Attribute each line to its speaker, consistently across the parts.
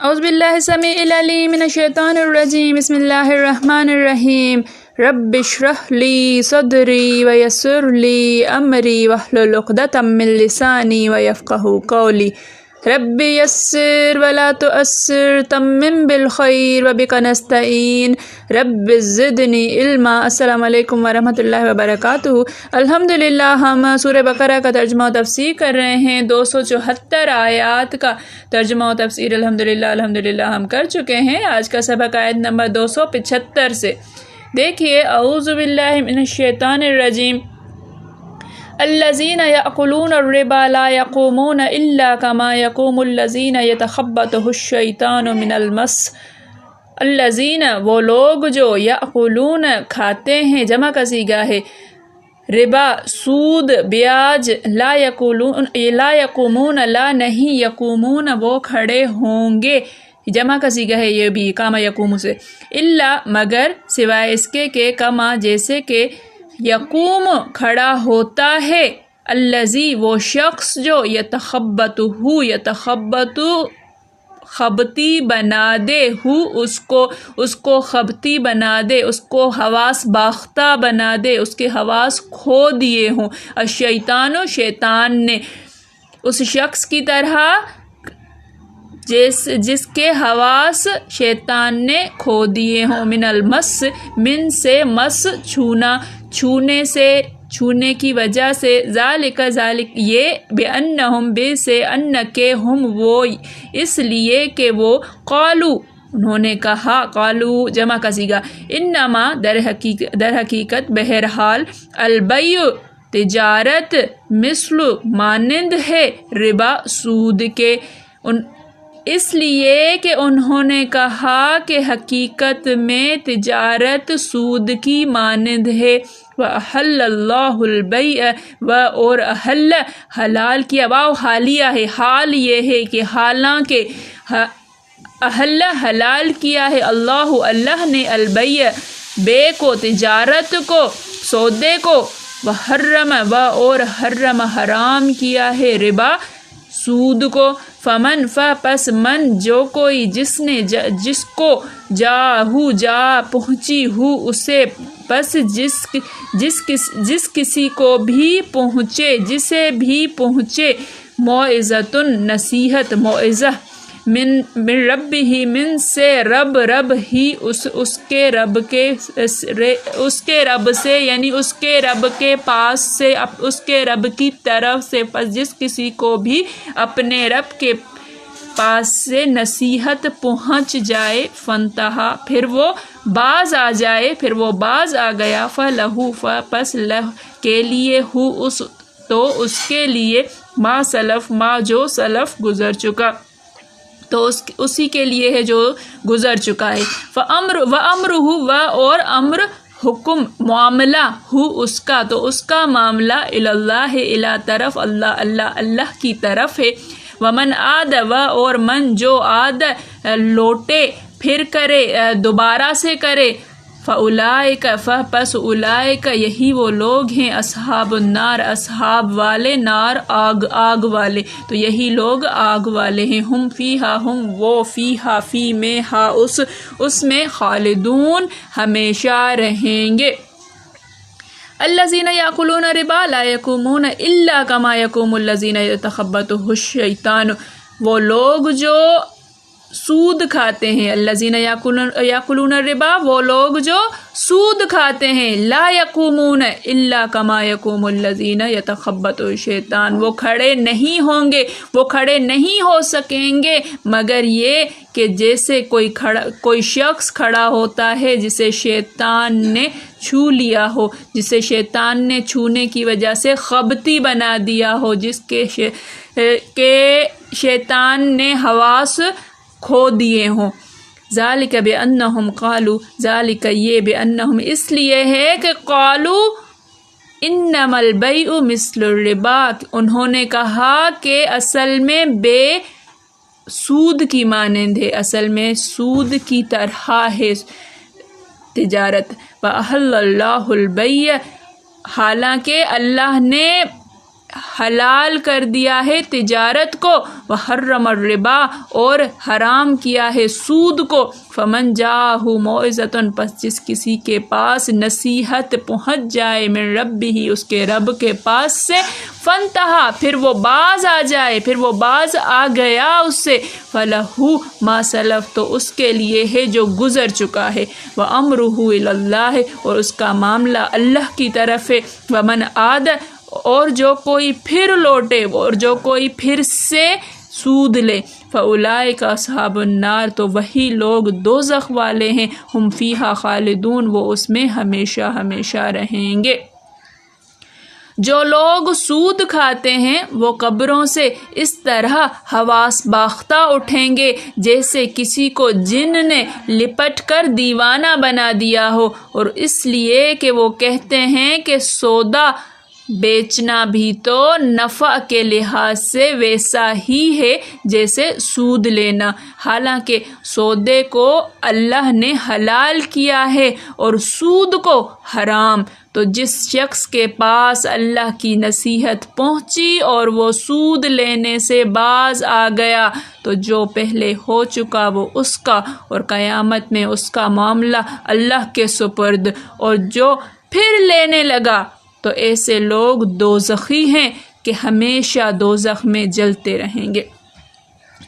Speaker 1: اعوذ باللہ السمیع العلیم من الشیطان الرجیم بسم اللہ الرحمن الرحیم رب اشرح لی صدری ویسر لی امری واحلل عقدۃ من لسانی ویفقہوا قولی رب یسر ولا تؤثر تمم بالخیر وبک نستعین رب زدنی علما۔ السلام علیکم ورحمۃ اللہ وبرکاتہ۔ الحمدللہ ہم سورہ بقرہ کا ترجمہ و تفسیر کر رہے ہیں۔ 274 آیات کا ترجمہ و تفسیر الحمدللہ ہم کر چکے ہیں۔ آج کا سبق آیت نمبر 275 سے۔ دیکھیے، اعوذ باللہ من الشیطان الرجیم الذین یأکلون الربا لا یقومون الا کما یقوم الذین یتخبطہ الشیطان من المس۔ الذین وہ لوگ جو یأکلون کھاتے ہیں، جمع کا صیغہ ہے ربا سود بیاج، لا یقومون لا نہیں، یقومون وہ کھڑے ہوں گے، جمع کا صیغہ ہے یہ بھی کاما یقوم سے، الا مگر سوائے اس کے کہ کما جیسے کہ یقوم کھڑا ہوتا ہے، الذی وہ شخص جو یتخبط خبتی بنا دے، اس کو خبتی بنا دے، اس کو حواس باختہ بنا دے، اس کے حواس کھو دیے ہوں، الشیطان شیطان نے، اس شخص کی طرح جس کے حواس شیطان نے کھو دیے ہوں، من المس من سے مس چھونے سے، چھونے کی وجہ سے، ذالک یہ بأنہم بے سے ان کے ہم وہ اس لیے کہ وہ قالو انہوں نے کہا، قالو جمع کا صیغہ انما در حقیقت بہرحال البیع تجارت مثل مانند ہے ربا سود کے، اس لیے کہ انہوں نے کہا کہ حقیقت میں تجارت سود کی مانند ہے، وَأَحَلَّ اللَّهُ الْبَيْعَ اور حلال کیا، واو حالیہ ہے، حال یہ ہے کہ حالانکہ احل حلال کیا ہے اللہ نے البیع بے کو، تجارت کو، سودے کو، وحرم اور حرم حرام کیا ہے ربا سود کو، فمن پس من جو کوئی جس کو جا پہنچی ہو اسے، پس جس کسی کو بھی پہنچے، جسے بھی پہنچے، موعظۃ نصیحت، موعظہ من رب ہی من سے رب ہی اس کے رب سے یعنی اس کے رب کے پاس سے، اس کے رب کی طرف سے، پس جس کسی کو بھی اپنے رب کے پاس سے نصیحت پہنچ جائے، فانتہا پھر وہ باز آ جائے، پھر وہ باز آ گیا، فلہ پس لہ کے لیے ہو اس کے لیے ما سلف ما جو سلف گزر چکا، تو اسی کے لیے ہے جو گزر چکا ہے، وَأَمْرُهُ اور امر حکم معاملہ ہو اس کا، تو اس کا معاملہ اللہ الی طرف اللہ کی طرف ہے، ومن عاد اور من جو عاد لوٹے پھر کرے، دوبارہ سے کرے، فَأُولَئِكَ پس اولئک یہی وہ لوگ ہیں، اصحاب النار اصحاب والے، نار آگ والے، تو یہی لوگ آگ والے ہیں، ہم فیہا ہم وہ فیہا فی میں ہا اس میں خالدون ہمیشہ رہیں گے۔ الذین یأکلون الربا لا یقومون الا کما یقوم الذین یتخبطہ الشیطان، وہ لوگ جو سود کھاتے ہیں، الذین یأکلون الربا وہ لوگ جو سود کھاتے ہیں، لا یقومون الا کما یقوم الذین یتخبطہ الشیطان، وہ کھڑے نہیں ہوں گے، وہ کھڑے نہیں ہو سکیں گے مگر یہ کہ جیسے کوئی شخص کھڑا ہوتا ہے جسے شیطان نے چھو لیا ہو، جسے شیطان نے چھونے کی وجہ سے خبتی بنا دیا ہو، جس کے شیطان نے حواس کھو دیے ہوں، ذالک بأنہم قالوا، ذالک یہ بأنہم اس لیے ہے کہ قالوا انما البیع مثل الربا، انہوں نے کہا کہ اصل میں بے سود کی مانند ہے، اصل میں سود کی طرح ہے تجارت، وَأَحَلَّ اللَّهُ الْبَيْعَ حالانکہ اللہ نے حلال کر دیا ہے تجارت کو، وحرم الربا اور حرام کیا ہے سود کو، فمن جاءہ موعظۃ پس جس کسی کے پاس نصیحت پہنچ جائے من ربہ اس کے رب کے پاس سے، فانتہا پھر وہ باز آ جائے، پھر وہ باز آ گیا اس سے، فلہ ما سلف تو اس کے لیے ہے جو گزر چکا ہے، وامرہ الی اللہ اور اس کا معاملہ اللہ کی طرف ہے، ومن عاد اور جو کوئی پھر لوٹے اور جو کوئی پھر سے سود لے، فاولئک اصحاب النار تو وہی لوگ دوزخ والے ہیں، ہم فیہا خالدون وہ اس میں ہمیشہ ہمیشہ رہیں گے۔ جو لوگ سود کھاتے ہیں وہ قبروں سے اس طرح حواس باختہ اٹھیں گے جیسے کسی کو جن نے لپٹ کر دیوانہ بنا دیا ہو، اور اس لیے کہ وہ کہتے ہیں کہ سودا بیچنا بھی تو نفع کے لحاظ سے ویسا ہی ہے جیسے سود لینا، حالانکہ سودے کو اللہ نے حلال کیا ہے اور سود کو حرام۔ تو جس شخص کے پاس اللہ کی نصیحت پہنچی اور وہ سود لینے سے باز آ گیا تو جو پہلے ہو چکا وہ اس کا، اور قیامت میں اس کا معاملہ اللہ کے سپرد، اور جو پھر لینے لگا تو ایسے لوگ دوزخی ہیں کہ ہمیشہ دوزخ میں جلتے رہیں گے۔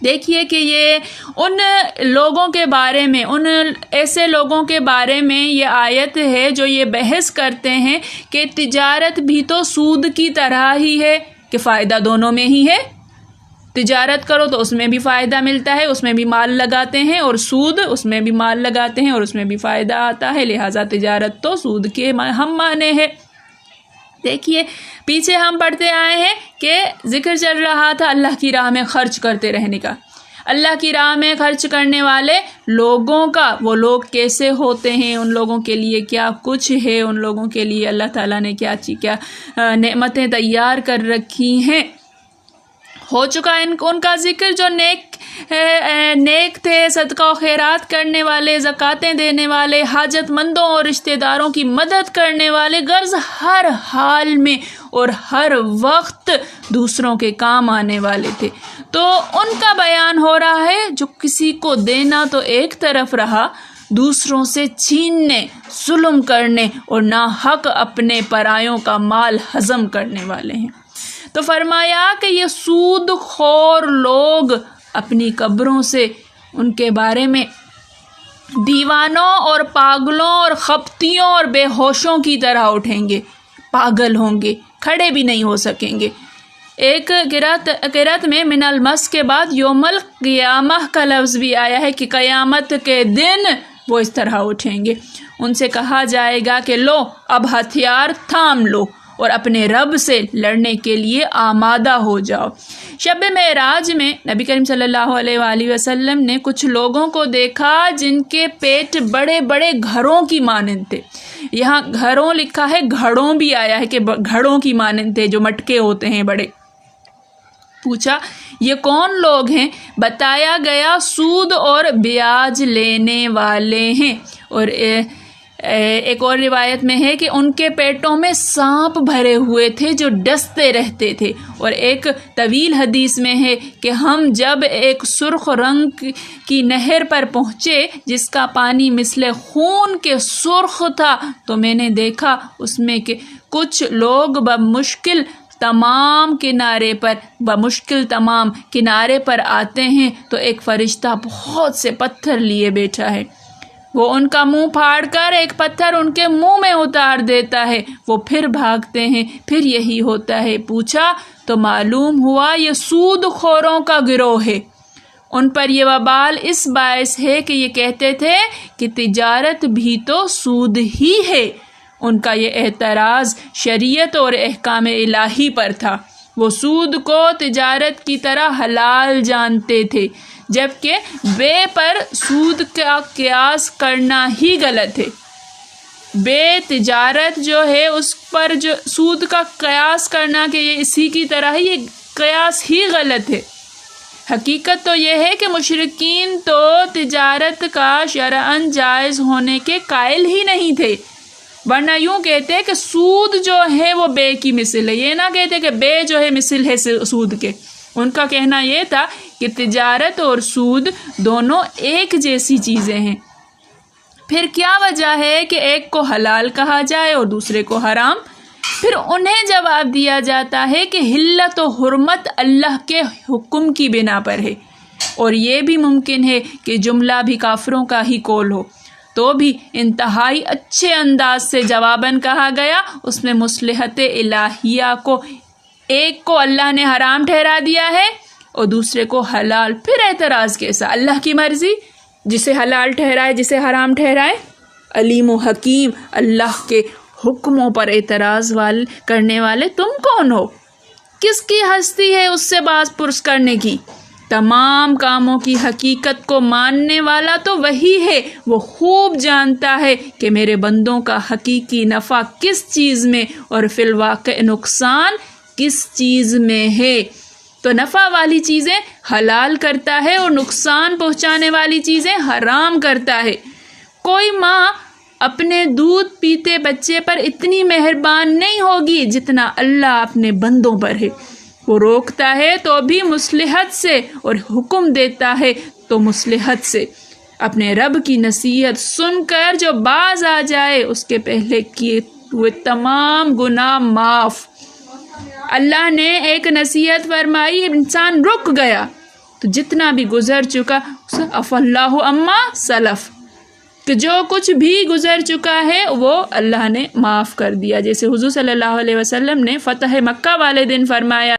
Speaker 1: دیکھیے کہ یہ ان لوگوں کے بارے میں، ان ایسے لوگوں کے بارے میں یہ آیت ہے جو یہ بحث کرتے ہیں کہ تجارت بھی تو سود کی طرح ہی ہے کہ فائدہ دونوں میں ہی ہے۔ تجارت کرو تو اس میں بھی فائدہ ملتا ہے، اس میں بھی مال لگاتے ہیں، اور سود اس میں بھی مال لگاتے ہیں اور اس میں بھی فائدہ آتا ہے، لہٰذا تجارت تو سود کے ہم معنی ہے۔ دیکھیے پیچھے ہم پڑھتے آئے ہیں کہ ذکر چل رہا تھا اللہ کی راہ میں خرچ کرتے رہنے کا، اللہ کی راہ میں خرچ کرنے والے لوگوں کا، وہ لوگ کیسے ہوتے ہیں، ان لوگوں کے لیے کیا کچھ ہے، ان لوگوں کے لیے اللہ تعالیٰ نے کیا نعمتیں تیار کر رکھی ہیں۔ ہو چکا ان کا ذکر جو نیک تھے، صدقہ و خیرات کرنے والے، زکاتیں دینے والے، حاجت مندوں اور رشتہ داروں کی مدد کرنے والے، غرض ہر حال میں اور ہر وقت دوسروں کے کام آنے والے تھے۔ تو ان کا بیان ہو رہا ہے جو کسی کو دینا تو ایک طرف رہا، دوسروں سے چھیننے، ظلم کرنے اور ناحق اپنے پرایوں کا مال ہضم کرنے والے ہیں۔ تو فرمایا کہ یہ سود خور لوگ اپنی قبروں سے ان کے بارے میں دیوانوں اور پاگلوں اور خپتیوں اور بے ہوشوں کی طرح اٹھیں گے، پاگل ہوں گے، کھڑے بھی نہیں ہو سکیں گے۔ ایک قرأت میں من المس کے بعد یوم القیامہ کا لفظ بھی آیا ہے کہ قیامت کے دن وہ اس طرح اٹھیں گے۔ ان سے کہا جائے گا کہ لو اب ہتھیار تھام لو اور اپنے رب سے لڑنے کے لیے آمادہ ہو جاؤ۔ شب معراج میں نبی کریم صلی اللہ علیہ وآلہ وسلم نے کچھ لوگوں کو دیکھا جن کے پیٹ بڑے بڑے گھروں کی مانند تھے۔ یہاں گھروں لکھا ہے، گھڑوں بھی آیا ہے کہ گھڑوں کی مانند تھے، جو مٹکے ہوتے ہیں بڑے۔ پوچھا یہ کون لوگ ہیں؟ بتایا گیا سود اور بیاج لینے والے ہیں۔ اور ایک اور روایت میں ہے کہ ان کے پیٹوں میں سانپ بھرے ہوئے تھے جو ڈستے رہتے تھے۔ اور ایک طویل حدیث میں ہے کہ ہم جب ایک سرخ رنگ کی نہر پر پہنچے جس کا پانی مثل خون کے سرخ تھا تو میں نے دیکھا اس میں کہ کچھ لوگ بمشکل تمام کنارے پر آتے ہیں تو ایک فرشتہ بہت سے پتھر لیے بیٹھا ہے، وہ ان کا منہ پھاڑ کر ایک پتھر ان کے منہ میں اتار دیتا ہے، وہ پھر بھاگتے ہیں، پھر یہی ہوتا ہے۔ پوچھا تو معلوم ہوا یہ سود خوروں کا گروہ ہے۔ ان پر یہ وبال اس باعث ہے کہ یہ کہتے تھے کہ تجارت بھی تو سود ہی ہے۔ ان کا یہ اعتراض شریعت اور احکام الہی پر تھا، وہ سود کو تجارت کی طرح حلال جانتے تھے، جبکہ بے پر سود کا قیاس کرنا ہی غلط ہے۔ بے تجارت جو ہے اس پر جو سود کا قیاس کرنا کہ یہ اسی کی طرح ہے، یہ قیاس ہی غلط ہے۔ حقیقت تو یہ ہے کہ مشرکین تو تجارت کا شرعاً جائز ہونے کے قائل ہی نہیں تھے، ورنہ یوں کہتے کہ سود جو ہے وہ بے کی مثل ہے، یہ نہ کہتے کہ بے جو ہے مثل ہے سود کے۔ ان کا کہنا یہ تھا کہ تجارت اور سود دونوں ایک جیسی چیزیں ہیں۔ پھر کیا وجہ ہے کہ ایک کو حلال کہا جائے اور دوسرے کو حرام؟ پھر انہیں جواب دیا جاتا ہے کہ حلت و حرمت اللہ کے حکم کی بنا پر ہے، اور یہ بھی ممکن ہے کہ جملہ بھی کافروں کا ہی قول ہو، تو بھی انتہائی اچھے انداز سے جواباً کہا گیا۔ اس میں مصلحت الہیہ کو ایک کو اللہ نے حرام ٹھہرا دیا ہے اور دوسرے کو حلال۔ پھر اعتراض کیسا؟ اللہ کی مرضی، جسے حلال ٹھہرائے جسے حرام ٹھہرائے۔ علیم و حکیم اللہ کے حکموں پر اعتراض کرنے والے تم کون ہو؟ کس کی ہستی ہے اس سے باز پرس کرنے کی؟ تمام کاموں کی حقیقت کو ماننے والا تو وہی ہے، وہ خوب جانتا ہے کہ میرے بندوں کا حقیقی نفع کس چیز میں اور فی الواقع نقصان کس چیز میں ہے، تو نفع والی چیزیں حلال کرتا ہے اور نقصان پہنچانے والی چیزیں حرام کرتا ہے۔ کوئی ماں اپنے دودھ پیتے بچے پر اتنی مہربان نہیں ہوگی جتنا اللہ اپنے بندوں پر ہے۔ وہ روکتا ہے تو بھی مصلحت سے اور حکم دیتا ہے تو مصلحت سے۔ اپنے رب کی نصیحت سن کر جو باز آ جائے اس کے پہلے کیے ہوئے تمام گناہ معاف۔ اللہ نے ایک نصیحت فرمائی، انسان رک گیا تو جتنا بھی گزر چکا عفا اللہ عما سلف، کہ جو کچھ بھی گزر چکا ہے وہ اللہ نے معاف کر دیا، جیسے حضور صلی اللہ علیہ وسلم نے فتح مکہ والے دن فرمایا،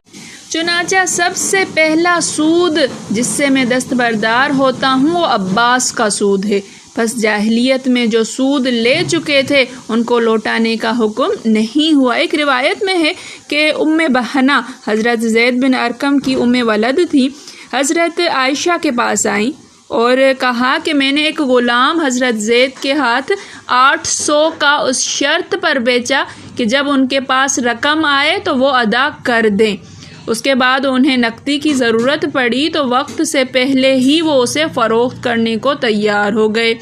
Speaker 1: چنانچہ سب سے پہلا سود جس سے میں دستبردار ہوتا ہوں وہ عباس کا سود ہے۔ پس جاہلیت میں جو سود لے چکے تھے ان کو لوٹانے کا حکم نہیں ہوا۔ ایک روایت میں ہے کہ ام بہنہ حضرت زید بن ارقم کی ام ولد تھی، حضرت عائشہ کے پاس آئیں اور کہا کہ میں نے ایک غلام حضرت زید کے ہاتھ 800 کا اس شرط پر بیچا کہ جب ان کے پاس رقم آئے تو وہ ادا کر دیں، اس کے بعد انہیں نقدی کی ضرورت پڑی تو وقت سے پہلے ہی وہ اسے فروخت کرنے کو تیار ہو گئے۔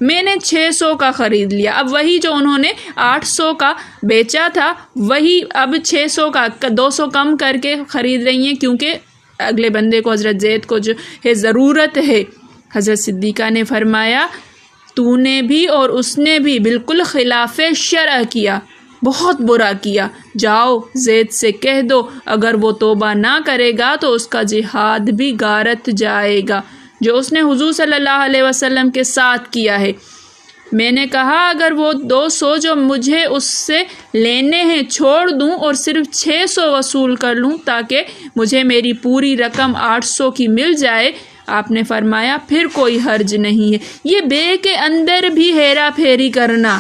Speaker 1: میں نے 600 کا خرید لیا۔ اب وہی جو انہوں نے 800 کا بیچا تھا وہی اب 600 کا 200 کم کر کے خرید رہی ہیں، کیونکہ اگلے بندے کو حضرت زید کو جو ہے ضرورت ہے۔ حضرت صدیقہ نے فرمایا، تو نے بھی اور اس نے بھی بالکل خلاف شرع کیا، بہت برا کیا۔ جاؤ زید سے کہہ دو اگر وہ توبہ نہ کرے گا تو اس کا جہاد بھی غارت جائے گا جو اس نے حضور صلی اللہ علیہ وسلم کے ساتھ کیا ہے۔ میں نے کہا اگر وہ 200 جو مجھے اس سے لینے ہیں چھوڑ دوں اور صرف 600 وصول کر لوں تاکہ مجھے میری پوری رقم 800 کی مل جائے، آپ نے فرمایا پھر کوئی حرج نہیں ہے۔ یہ بے کے اندر بھی ہیرا پھیری کرنا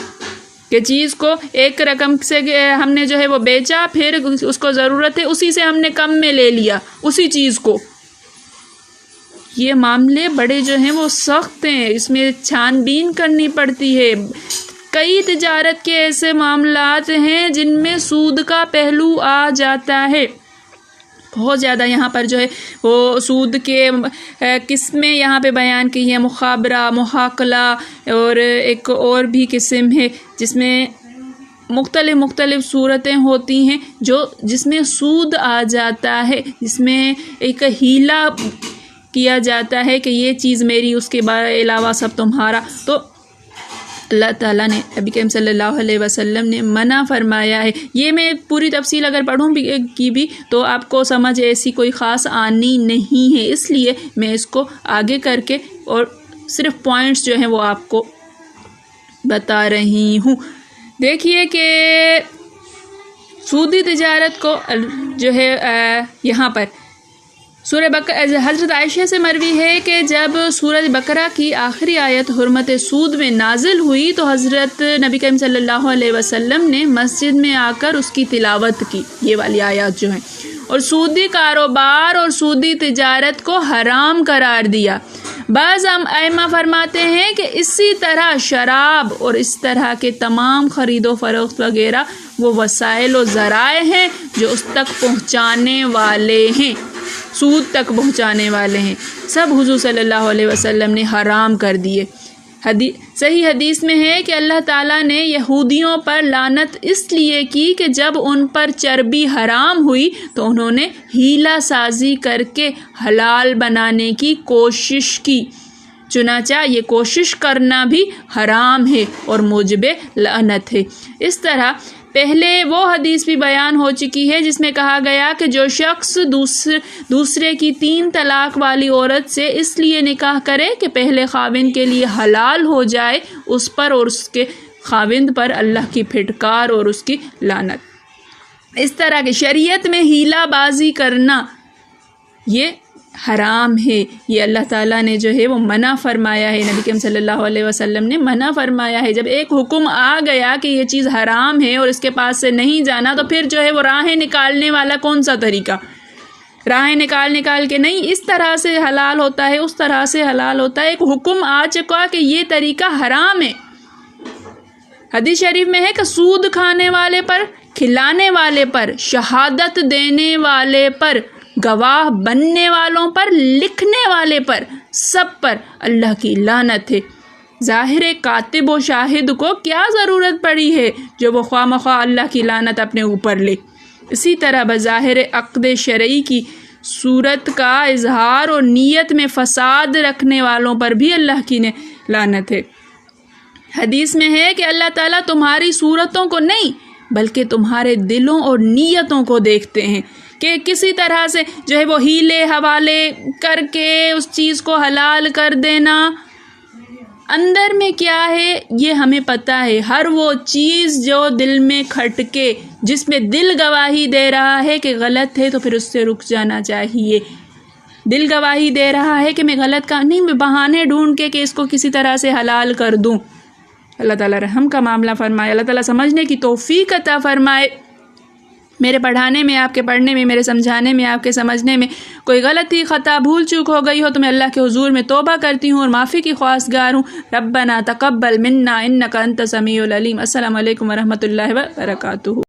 Speaker 1: کہ چیز کو ایک رقم سے ہم نے جو ہے وہ بیچا، پھر اس کو ضرورت ہے اسی سے ہم نے کم میں لے لیا اسی چیز کو، یہ معاملے بڑے جو ہیں وہ سخت ہیں، اس میں چھان بین کرنی پڑتی ہے۔ کئی تجارت کے ایسے معاملات ہیں جن میں سود کا پہلو آ جاتا ہے، بہت زیادہ۔ یہاں پر جو ہے وہ سود کے قسمیں یہاں پہ بیان کی ہیں، مخابرہ، محاکلہ، اور ایک اور بھی قسم ہے جس میں مختلف صورتیں ہوتی ہیں جس میں سود آ جاتا ہے، جس میں ایک ہیلا کیا جاتا ہے کہ یہ چیز میری، اس کے علاوہ سب تمہارا۔ تو اللہ تعالیٰ نے نبی کریم صلی اللہ علیہ وسلم نے منع فرمایا ہے۔ یہ میں پوری تفصیل اگر پڑھوں بھی تو آپ کو سمجھ ایسی کوئی خاص آنی نہیں ہے، اس لیے میں اس کو آگے کر کے اور صرف پوائنٹس جو ہیں وہ آپ کو بتا رہی ہوں۔ دیکھیے کہ سودی تجارت کو جو ہے یہاں پر سورہ بقرہ، حضرت عائشہ سے مروی ہے کہ جب سورہ بقرہ کی آخری آیت حرمت سود میں نازل ہوئی تو حضرت نبی کریم صلی اللہ علیہ وسلم نے مسجد میں آ کر اس کی تلاوت کی، یہ والی آیات جو ہیں، اور سودی کاروبار اور سودی تجارت کو حرام قرار دیا۔ بعض ائمہ فرماتے ہیں کہ اسی طرح شراب اور اس طرح کے تمام خرید و فروخت وغیرہ وہ وسائل و ذرائع ہیں جو اس تک پہنچانے والے ہیں، سود تک پہنچانے والے ہیں، سب حضور صلی اللہ علیہ وسلم نے حرام کر دیے۔ صحیح حدیث میں ہے کہ اللہ تعالیٰ نے یہودیوں پر لعنت اس لیے کی کہ جب ان پر چربی حرام ہوئی تو انہوں نے ہیلا سازی کر کے حلال بنانے کی کوشش کی، چنانچہ یہ کوشش کرنا بھی حرام ہے اور موجب لعنت ہے۔ اس طرح پہلے وہ حدیث بھی بیان ہو چکی ہے جس میں کہا گیا کہ جو شخص دوسرے کی 3 طلاق والی عورت سے اس لیے نکاح کرے کہ پہلے خاوند کے لیے حلال ہو جائے، اس پر اور اس کے خاوند پر اللہ کی پھٹکار اور اس کی لعنت۔ اس طرح کہ شریعت میں ہیلا بازی کرنا یہ حرام ہے، یہ اللہ تعالیٰ نے جو ہے وہ منع فرمایا ہے، نبی کریم صلی اللہ علیہ وسلم نے منع فرمایا ہے۔ جب ایک حکم آ گیا کہ یہ چیز حرام ہے اور اس کے پاس سے نہیں جانا، تو پھر جو ہے وہ راہیں نکالنے والا کون سا طریقہ؟ راہیں نکال کے نہیں، اس طرح سے حلال ہوتا ہے، اس طرح سے حلال ہوتا ہے۔ ایک حکم آ چکا کہ یہ طریقہ حرام ہے۔ حدیث شریف میں ہے کہ سود کھانے والے پر، کھلانے والے پر، شہادت دینے والے پر، گواہ بننے والوں پر، لکھنے والے پر، سب پر اللہ کی لعنت ہے۔ ظاہر کاتب و شاہد کو کیا ضرورت پڑی ہے جو وہ خواہ مخواہ اللہ کی لعنت اپنے اوپر لے۔ اسی طرح بظاہر عقد شرعی کی صورت کا اظہار اور نیت میں فساد رکھنے والوں پر بھی اللہ کی لعنت ہے۔ حدیث میں ہے کہ اللہ تعالیٰ تمہاری صورتوں کو نہیں بلکہ تمہارے دلوں اور نیتوں کو دیکھتے ہیں، کہ کسی طرح سے جو ہے وہ ہیلے حوالے کر کے اس چیز کو حلال کر دینا، اندر میں کیا ہے یہ ہمیں پتہ ہے۔ ہر وہ چیز جو دل میں کھٹکے، جس میں دل گواہی دے رہا ہے کہ غلط ہے، تو پھر اس سے رک جانا چاہیے۔ دل گواہی دے رہا ہے کہ میں غلط کا نہیں، میں بہانے ڈھونڈ کے کہ اس کو کسی طرح سے حلال کر دوں۔ اللہ تعالیٰ رحم کا معاملہ فرمائے، اللہ تعالیٰ سمجھنے کی توفیق عطا فرمائے۔ میرے پڑھانے میں، آپ کے پڑھنے میں، میرے سمجھانے میں، آپ کے سمجھنے میں کوئی غلطی، خطا، بھول چوک ہو گئی ہو تو میں اللہ کے حضور میں توبہ کرتی ہوں اور معافی کی خواستگار ہوں۔ ربنا تقبل منا انک انت السمیع العلیم۔ السلام علیکم ورحمۃ اللہ وبرکاتہ۔